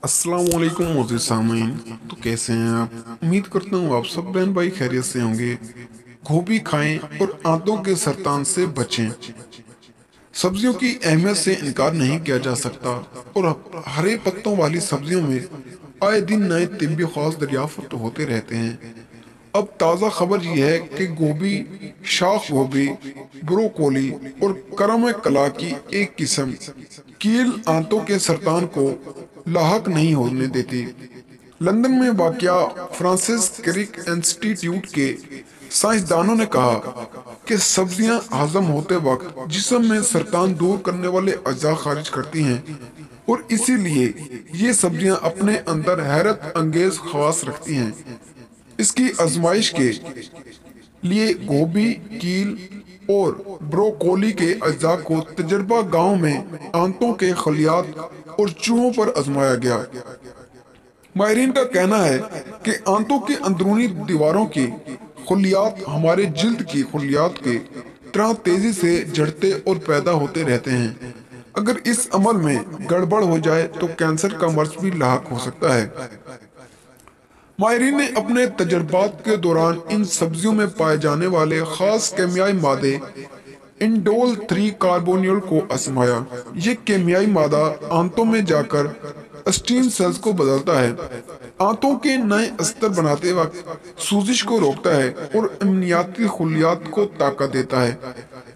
अस्सलाम वालेकुम मोअज़्ज़िज़ सामीन। तो कैसे हैं आप? उम्मीद करता हूँ आप सब बहन भाई खैरियत से होंगे। गोभी खाएं और आंतों के सरतान से बचें। सब्जियों की अहमियत से इनकार नहीं किया जा सकता और हरे पत्तों वाली सब्जियों में आए दिन नए तिब्बी खास दरियाफ्त होते रहते हैं। अब ताज़ा खबर यह है कि गोभी, शाख गोभी, ब्रोकोली और करम कला की एक किस्म कील आंतों के सरतान को लाहक नहीं होने देती। लंदन में वाक़या फ्रांसिस क्रिक इंस्टीट्यूट के साइंसदानों ने कहा कि सब्जियां हजम होते वक्त जिस्म में सरतान दूर करने वाले अज्जा खारिज करती हैं और इसीलिए ये सब्जियां अपने अंदर हैरत अंगेज खवास रखती हैं। इसकी आजमाइश के लिए गोभी, कील और ब्रोकोली के अज्जा को तजर्बा गांव में आंतों के खलियात और चूहों पर आजमाया गया। माहिरीन का कहना है कि आंतों की अंदरूनी दीवारों की खलियात हमारे जिल्द की खलियात के तरह तेजी से झड़ते और पैदा होते रहते हैं। अगर इस अमल में गड़बड़ हो जाए तो कैंसर का मर्ज भी लाक हो सकता है। माहिरीन ने अपने तजर्बात के दौरान इन सब्जियों में पाए जाने वाले खास केमियाई मादे इंडोल 3 कार्बोनिल को आजमाया। ये केमियाई मादा आंतों में जाकर स्टीम सेल्स को बदलता है, आंतों के नए अस्तर बनाते वक्त सूजिश को रोकता है और इम्यूनियाती खुलियात को ताकत देता है।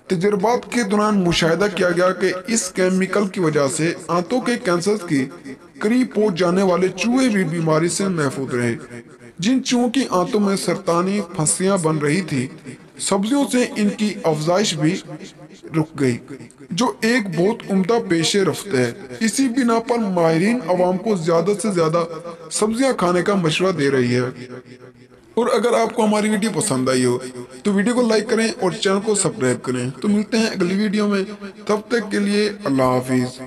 तजर्बात के दौरान मुशाहिदा किया गया कि इस केमिकल की वजह से आंतों के कैंसर की करीब पहुंच जाने वाले चूहे भी बीमारी से महफूज रहे। जिन चूहों की आंतों में सरतानी फंसियां बन रही थी, सब्जियों से इनकी अफजाइश भी रुक गई, जो एक बहुत उम्दा पेशे रफ्त है। इसी बिना पर माहिरीन अवाम को ज्यादा से ज्यादा सब्जियां खाने का मशवरा दे रही है। और अगर आपको हमारी वीडियो पसंद आई हो तो वीडियो को लाइक करें और चैनल को सब्सक्राइब करें। तो मिलते हैं अगली वीडियो में, तब तक के लिए अल्लाह हाफिज।